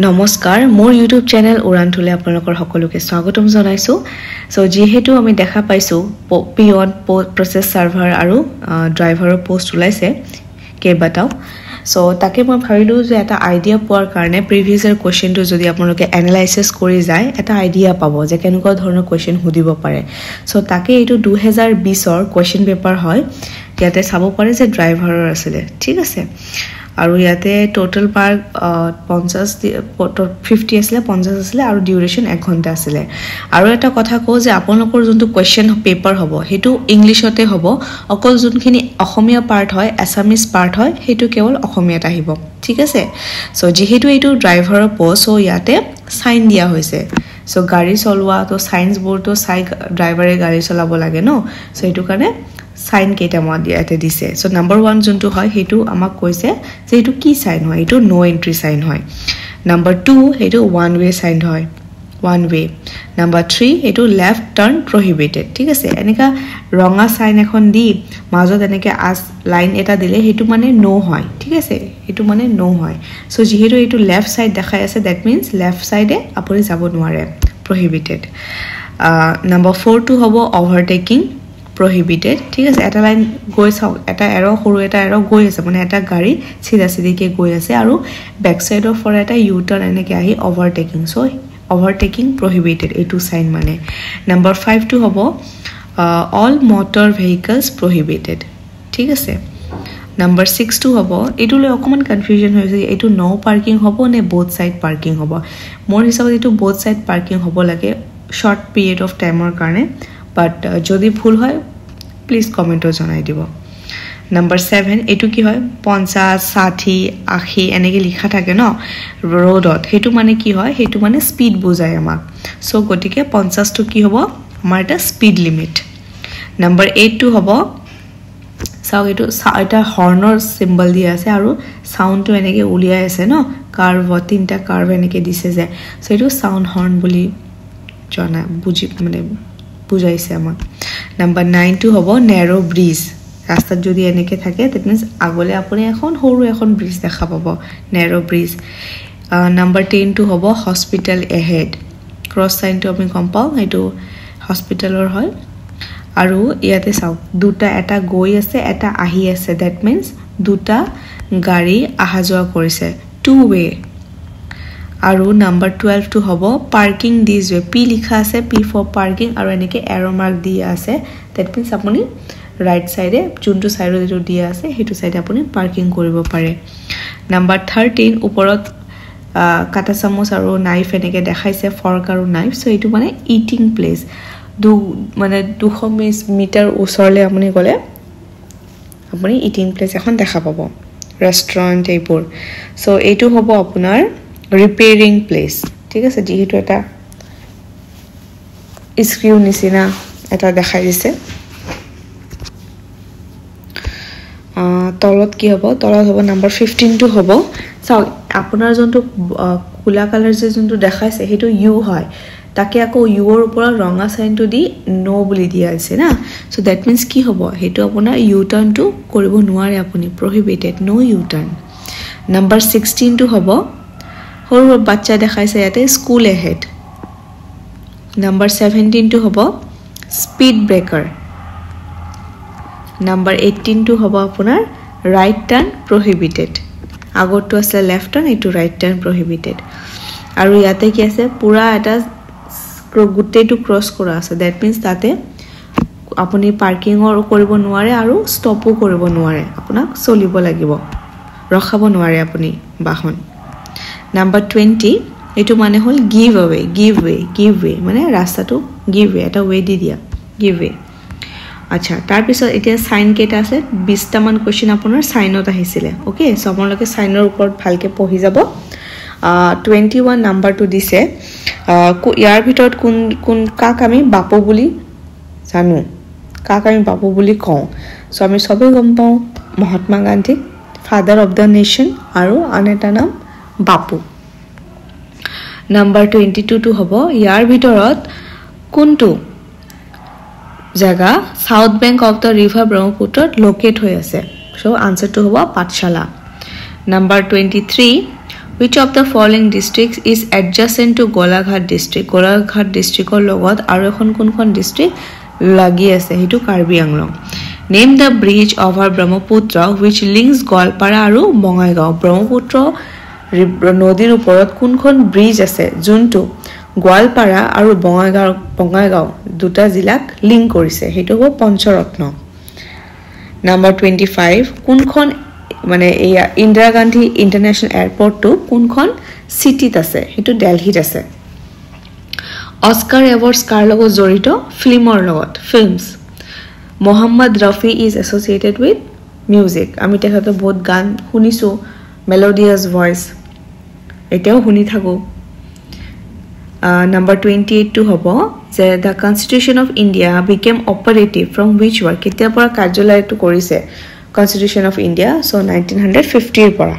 নমস্কাৰ মোৰ YouTube channel উৰানথুলে আপোনালোকৰ সকলোকে স্বাগতম জনাইছো সো যেহেতু আমি দেখা পাইছো পিয়ন প্ৰসেস সাৰ্ভাৰ আৰু ড্ৰাইভাৰৰ পোষ্ট ওলাইছে কেবাটাও সো তাকে মই ভাবিলো যে এটা আইডিয়া পোৱাৰ কাৰণে প্ৰিভিয়াস ইয়াৰ কোৱেশ্চনটো যদি আপোনালোকে এনালাইসিস কৰি যায় এটা আইডিয়া পাব যে কেনেকুৱা ধৰণৰ কোৱেশ্চন সুধিব পাৰে সো তাকে এইটো 2020 ৰ কোৱেশ্চন পেপাৰ হয় ইয়াতে চাব পাৰে যে ড্ৰাইভাৰৰ আছিল ঠিক আছে আৰু ইয়াতে টোটাল পাৰ্ক 50 আছিল 50 আছিল আৰু ডিউৰেচন 1 ঘণ্টা আছিল আৰু এটা কথা কও যে আপোনালোকৰ যোনটো কোৱেশ্চন পেপাৰ হ'ব হেতু ইংলিশতে হ'ব অকল যোনখিনি অসমীয়া পাৰ্ট হয় আসামিজ পাৰ্ট হয় হেতু কেৱল অসমীয়াত আহিব ঠিক আছে সো যেহেতু এইটো ড্ৰাইভাৰৰ পোষ্ট সো ইয়াতে সাইন দিয়া হৈছে সো গাড়ী চলোৱা তো সাইন্স বোৰ্ডটো চাই ড্ৰাইভাৰে গাড়ী চলাব লাগে ন সো এইটো কাৰণে সাইন কেটা মই দিয়াতে দিছে সো নাম্বাৰ 1 যোনটো হয় হেতু আমাক কৈছে যে এটো কি সাইন হয় এটো নো এন্ট্ৰি সাইন হয় নাম্বাৰ 2 হেতু ওয়ান ওয়ে সাইন হয় ওয়ান ওয়ে নাম্বাৰ 3 এটো লেফট টাৰ্ন প্ৰহিবিটেড ঠিক আছে এনেকা ৰঙা সাইন এখন দি মাজত এনেকে আস লাইন এটা দিলে হেতু মানে নো হয় ঠিক আছে এটো মানে নো হয় সো যেহেতু এটো লেফট সাইড দেখাই আছে দ্যাট মিন্স লেফট সাইডে আপুনি যাব নোৱাৰে প্ৰহিবিটেড নাম্বাৰ 4 টো হ'ব ওভাৰটেকিং prohibited ঠিক আছে এটা লাইন গৈ চাও এটা এৰো সৰু এটা এৰো গৈ আছে মানে এটা গাড়ী সিধা সিধিকে গৈ আছে আৰু ব্যাক সাইডৰ ফৰ এটা ইউ টাৰ্ন এনেকে আহি ওভাৰটেকিং সো ওভাৰটেকিং prohibited এটো সাইন মানে নাম্বাৰ 5 টো হ'ব all motor vehicles prohibited ঠিক আছে নাম্বাৰ 6 টো হ'ব এটোলে অকমান কনফিউজন হৈছে এটো নো পাৰ্কিং হ'ব নে বোথ সাইড পাৰ্কিং হ'ব মোৰ হিচাপত এটো বোথ সাইড পাৰ্কিং হ'ব লাগে শৰ্ট পিৰিয়ড অফ টাইমৰ কাৰণে but যদি ভুল হয় প্লিজ কমেন্টত জনাই দিব নাম্বাৰ 7 এটো কি হয় 50 60 80 এনেকে লিখা থাকে ন রোডত হেতু মানে কি হয় হেতু মানে স্পিড বুজায় আমাক সো গটিকে 50 টো কি হ'ব আমাৰ এটা স্পিড লিমিট নাম্বাৰ 8 টো হ'ব সাও এটা হৰ্নৰ সিম্বল দিয়া আছে আৰু সাউন্ডটো এনেকে উলিয়াই আছে ন কাৰ্ভ তিনটা কাৰ্ভ এনেকে দিছে যে সো এটো সাউন্ড হৰ্ন বুলি জনা বুজি মানে বুজাইছে আমাক নাম্বাৰ 9 টো হ'ব ন্যাৰো ব্ৰিজ ৰাস্তাত যদি এনেকে থাকে দ্যাট মিন্স আগলে আপুনি এখন সৰু এখন ব্ৰিজ দেখা পাব ন্যাৰো ব্ৰিজ নাম্বাৰ 10 টো হ'ব হস্পিটাল এহেড ক্ৰস সাইনটো আমি গম পাও এটো হস্পিটালৰ হয় আৰু ইয়াতে চাও দুটা এটা গৈ আছে এটা আহি আছে দ্যাট মিন্স দুটা গাড়ী আহা যোৱা কৰিছে টু ৱে আৰু নাম্বাৰ 12 টো হ'ব পাৰ্কিং দিস ৱে পি লিখা আছে পি ফৰ পাৰ্কিং আৰু এনেকে এৰো মাৰ্ক দিয়া আছে দ্যাট মিন্স আপুনি ৰাইট সাইডে যোনটো সাইডত যেটো দিয়া আছে হেতু সাইডে আপুনি পাৰ্কিং কৰিব পাৰে নাম্বাৰ 13 ওপৰত কাটা চামুচ আৰু নাইফ এনেকে দেখাইছে ফৰ্ক আৰু নাইফ সো এটো মানে ইটিং প্লেস মানে 200 মিটাৰ ওচৰলে আপুনি গলে আপুনি ইটিং প্লেস এখন দেখা পাব ৰেষ্টুৰেন্ট এইবোৰ সো এটো হ'ব আপোনাৰ ৰিপেয়াৰিং প্লেস ঠিক আছে যেহেতু এটা স্ক্ৰু নিচিনা এটা দেখাই দিছে তলত কি হ'ব তলত হ'ব নাম্বাৰ 15 টো হ'ব চাও আপোনাৰ যোনটো কুলা কালাৰ যে যোনটো দেখাইছে হেতু ইউ হয় তাকে আকৌ ইউ ৰ ওপৰত ৰঙা সাইনটো দি নো বুলি দিয়া আছে না সো দ্যাট মিন্স কি হ'ব হেতু আপোনাৰ ইউ টাৰ্ন টো কৰিব নোৱাৰে আপুনি prohibited no U turn number 16 টো হ'ব সৰু বাচ্চা দেখাইছে ইয়াতে স্কুল এহেড নাম্বাৰ 17 টো হ'ব স্পিড ব্ৰেকাৰ নাম্বাৰ 18 টো হ'ব আপোনাৰ ৰাইট টাৰ্ন prohibited আগৰটো আছে লেফট টাৰ্ন এটো ৰাইট টাৰ্ন prohibited আৰু ইয়াতে কি আছে পুৰা এটা গুটেটো ক্ৰস কৰা আছে দ্যাট মিন্স তাতে আপুনি পাৰ্কিংৰ কৰিব নোৱাৰে আৰু ষ্টপো কৰিব নোৱাৰে আপোনাক চলিব লাগিব ৰখাব নোৱাৰে আপুনি বাহন নাম্বাৰ 20 এটো মানে হল গিভ ৱে মানে ৰাস্তাটো গিভ ৱে এটা ৱে দি দিয়া গিভ ৱে আচ্ছা তাৰ পিছত এতিয়া সাইন কেটা আছে 20 টা মান কোৱেশ্চন আপোনাৰ সাইনত আহিছিলে ওকে সো আপোনালোকে সাইনৰ ওপৰত ভালকে পঢ়ি যাব 21 নাম্বাৰটো দিছে ইয়াৰ ভিতৰত কোন কাক আমি বাপু বুলি জানো কাক আমি বাপু বুলি কওঁ সো আমি সবে গম পাও Mahatma Gandhi father of the nation আৰু আনেটা নাম বাপু নাম্বাৰ 22 টো হ'ব ইয়াৰ ভিতৰত কোনটো জায়গা south bank of the river ব্ৰহ্মপুত্ৰত লোকেট হৈ আছে সো আনসাৰ টো হ'ব পাঠশালা number 23 Which of the following districts is adjacent to Golaghat district? Golaghat districtৰ লগত আৰু এখন কোনখন district লাগি আছে হেতু Karbi Anglong. Name the bridge over Brahmaputra which links Goalpara আৰু বঙাইগাঁও. ব্ৰহ্মপুত্ৰ নদীৰ ওপৰত কোনখন ব্ৰিজ আছে যোনটো গোৱালপাৰা আৰু বঙাইগাঁও দুটা জিলাক লিংক কৰিছে হেতু হ'ব পঞ্চৰত্ন. Number 25 কোনখন মানে এয়া Indira Gandhi international airport to কোনখন সিটিত আছে হেতু দিল্লীত আছে. অস্কাৰ এৱাৰ্ডছ কাৰ লগত জড়িত ফিল্মৰ লগত films. Muhammad Rafi is associated with music. আমি তেখেতৰ বহুত গান শুনিছো মেলোডিয়াছ ভইচ এতিয়াও শুনি থাকো. Number 28 টো হ'ব যে the Constitution of India became operative from which year? কেতিয়াৰ পৰা কাৰ্যালয়টো কৰিছে Constitution of India? So 1950 ৰ পৰা.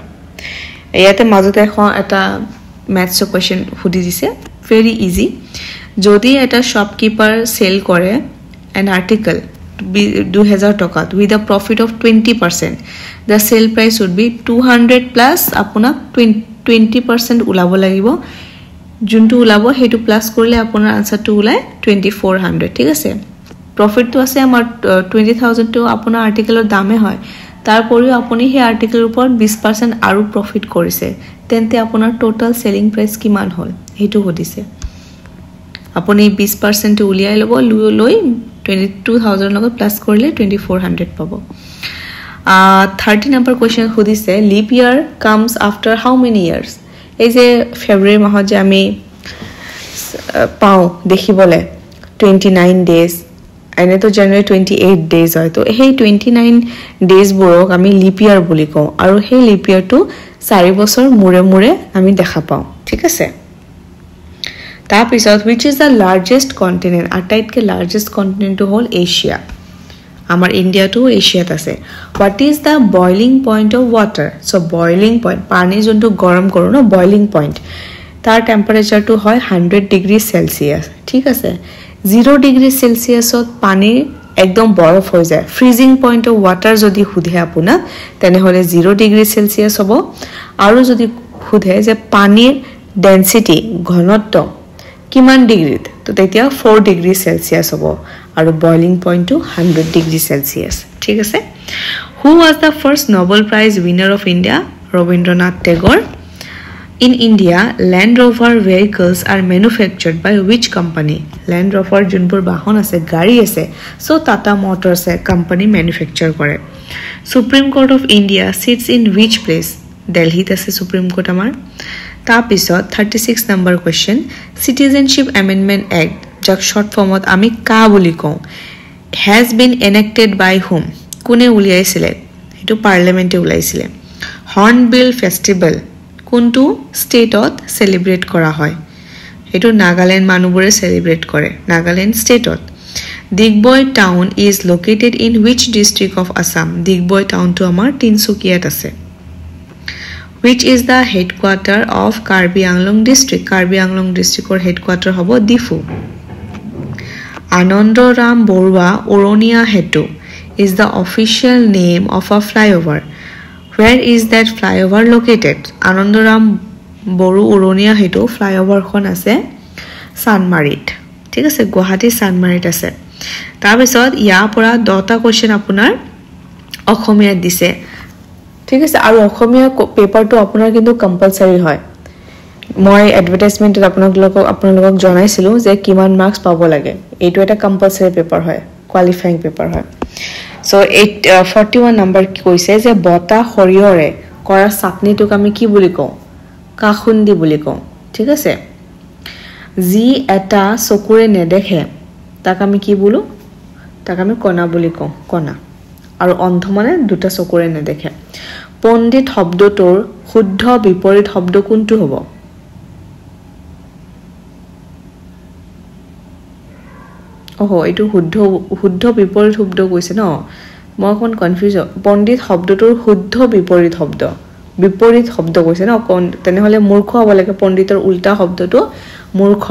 ইয়াতে মাজতে এখন এটা ম্যাথছ কোৱেশ্চন সুধি দিছে ভেৰি ইজি. যদি এটা শ্বপকিপাৰ সেল কৰে an article 2000 টকাত with a profit of 20%, the sale price would be 200 plus আপোনাক 20% ওলাব লাগিব. যোনটো ওলাব হেতু প্লাস কৰিলে আপোনাৰ আনসাৰটো ওলাই 2400. ঠিক আছে, প্ৰফিটটো আছে আমাৰ 20000 টো আপোনাৰ আৰ্টিকেলৰ দামে হয়. তাৰ পৰিও আপুনি সেই আৰ্টিকেলৰ ওপৰত 20% আৰু প্ৰফিট কৰিছে তেন্তে আপোনাৰ টোটাল সেলিং প্ৰাইস কিমান হ'ল হেতু হদিছে. আপুনি 20% উলিয়াই ল'ব লৈ 22000 লগত প্লাস কৰিলে 2400 পাব. 30 নম্বৰ কোৱেশ্চন হদিছে লিপ ইয়াৰ কামস আফটাৰ হাউ মেনি ইয়াৰ্স? এই যে ফেব্ৰুৱাৰী মাহত যে আমি পাও দেখিবলে 29 ডেজ এনে তো জানুৱাৰী 28 ডেজ হয়. তো সেই 29 ডেজ বোৰক আমি লিপ ইয়াৰ বুলি কওঁ আৰু সেই লিপ ইয়াৰটো 4 বছৰ মূৰে মূৰে আমি দেখা পাওঁ. ঠিক আছে, তাৰ পিছত which is the largest continent? আটাইতকৈ লাৰ্জেষ্ট কন্টিনেন্টটো হ'ল এছিয়া. আমাৰ ইন্ডিয়াটো এছিয়াত আছে. what is the boiling point of water? so boiling point পানী যোনটো গৰম কৰো ন boiling point তাৰ টেম্পাৰেচাৰটো হয় 100 ডিগ্ৰী সেলসিয়াস. ঠিক আছে, 0 ডিগ্ৰী সেলসিয়াসত পানী একদম বৰফ হৈ যায়. ফ্ৰিজিং পইণ্ট অফ ওয়াটাৰ যদি সুধে আপোনাক তেনেহলে 0 ডিগ্ৰী সেলসিয়াস হ'ব. আৰু যদি সুধে যে পানীৰ ডেন্সিটি ঘনত্ব কিমান ডিগ্ৰীত তো তেতিয়া 4 ডিগ্ৰী সেলসিয়াস হ'ব আৰু বয়লিং পইণ্টটো 100 ডিগ্ৰী সেলসিয়াস. ঠিক আছে, who was the first Nobel prize winner of India? Rabindranath Tagore. In India, Land Rover vehicles are manufactured by which company? Land Rover যোনবোৰ বাহন আছে গাড়ী আছে so Tata Motors company manufacture কৰে. Supreme Court of India sits in which place? Delhi আছে Supreme Court আমাৰ. তাৰ পিছত 36 number question Citizenship Amendment Act যাক শৰ্ট ফৰ্মত আমি কা বুলি কওঁ has been enacted by whom? কোনে উলিয়াইছিলে? এটো পাৰ্লিমেন্টে উলাইছিলে. Hornbill Festival কোনটো ষ্টেটত সেলিব্ৰেট কৰা হয়? এটো নাগাল্যান্ড মানুহবোৰে সেলিব্ৰেট কৰে নাগাল্যান্ড ষ্টেটত. Digboi town is located in which district of Assam? Digboi টাউনটো আমাৰ তিনসুকিয়াত আছে. Which is the headquarter of Karbi Anglong district? Karbi Anglong districtৰ headquarter হ'ব Diphu. Anandoram Borua Oronia Hetu is the official name of a flyover. Where is that flyover located? Anandoram Boru Oronia Hetu flyover খন আছে সানমাৰিত. ঠিক আছে, গুৱাহাটী সানমাৰিত আছে. তাৰ পিছত ইয়াৰ পৰা 10টা কোৱেশ্চন আপোনাৰ অসমীয়াত দিছে. ঠিক আছে, আৰু অসমীয়া পেপাৰটো আপোনাৰ কিন্তু কম্পালসৰি হয়. মই এডভাৰটাইজমেন্টত আপোনালোকক জনাইছিলো যে কিমান মাৰ্কস পাব লাগে. এইটো এটা কম্পালসৰি পেপাৰ হয়, কোৱালিফাইং পেপাৰ হয়. So 41 নম্বৰ কি কৈছে যে বতা সৰিয়ৰে কৰা চাটনিটোক আমি কি বুলি কওঁ? কাখুন্দি বুলি কওঁ. ঠিক আছে, যি এটা চকুৰে নেদেখে তাক আমি কি বলো? তাক আমি কণা বুলি কওঁ, কণা. আৰু অন্ধ মানে দুটা চকুৰে নেদেখে. পণ্ডিত শব্দটোৰ শুদ্ধ বিপৰীত শব্দ কোনটো হ'ব? এইটো শুদ্ধ বিপৰীত শব্দ কৈছে ন, মই অকণ কনফিউজ. পণ্ডিত শব্দটোৰ শুদ্ধ বিপৰীত শব্দ কৈছে ন, তেনেহলে মূৰ্খ হ'ব লাগে. পণ্ডিতৰ উল্টা শব্দটো মূৰ্খ.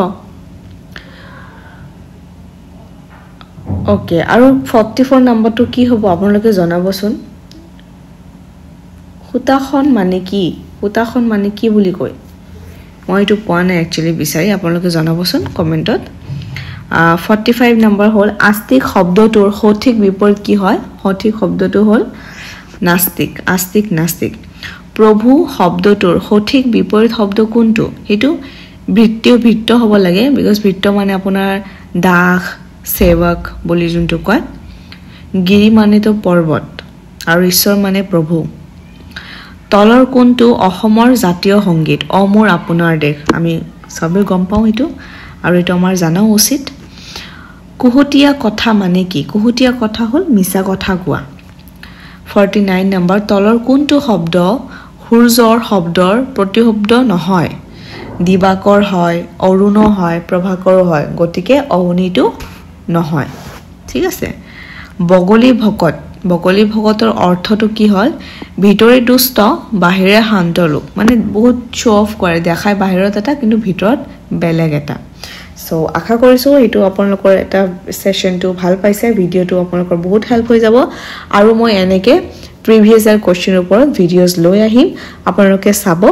ওকে, আৰু 44 নম্বৰটো কি হ'ব আপোনালোকে জনাবচোন. হুতাখন মানে কি? হুতাখন মানে কি বুলি কয়? মই এইটো পোৱা নাই একচুৱেলি বিচাৰি, আপোনালোকে জনাবচোন কমেণ্টত। 45 নম্বৰ হ'ল আস্তিক শব্দটোৰ সঠিক বিপৰীত কি হয়? সঠিক শব্দটো হ'ল নাস্তিক। আস্তিক নাস্তিক। প্ৰভু শব্দটোৰ সঠিক বিপৰীত শব্দ কোনটো? সেইটো ভৃত্য হ'ব লাগে, বিকজ ভৃত্য মানে আপোনাৰ দাস সেৱক বুলি যোনটো কয়। গিৰি মানেতো পৰ্বত আৰু ঈশ্বৰ মানে প্ৰভু। তলৰ কোনটো অসমৰ জাতীয় সংগীত? মোৰ আপোনাৰ দেশ, আমি সবে গম পাওঁ সেইটো, আৰু এইটো আমাৰ জানাও উচিত। কুহুতীয়া কথা মানে কি? কুহুতীয়া কথা হ'ল মিছা কথা কোৱা। 49 নম্বৰ তলৰ কোনটো শব্দ সূৰ্যৰ শব্দৰ প্ৰতিশব্দ নহয়? দিবাকৰ হয়, অৰুণ হয়, প্ৰভাকৰ হয়, গতিকে অৱনীটো নহয়। ঠিক আছে। বগলী ভকত। বগলী ভকতৰ অৰ্থটো কি হ'ল? ভিতৰে দুষ্ট বাহিৰে শান্ত লোক, মানে বহুত শ্ব' অফ কৰে, দেখায় বাহিৰত এটা কিন্তু ভিতৰত বেলেগ এটা। সো আশা কৰিছোঁ এইটো আপোনালোকৰ এটা সেশনটো ভাল পাইছে, ভিডিঅ'টো আপোনালোকৰ বহুত হেল্প হৈ যাব, আৰু মই এনেকৈ প্ৰিভিয়াছ ইয়াৰ কুৱেশ্যনৰ ওপৰত ভিডিঅ'জ লৈ আহিম, আপোনালোকে চাব।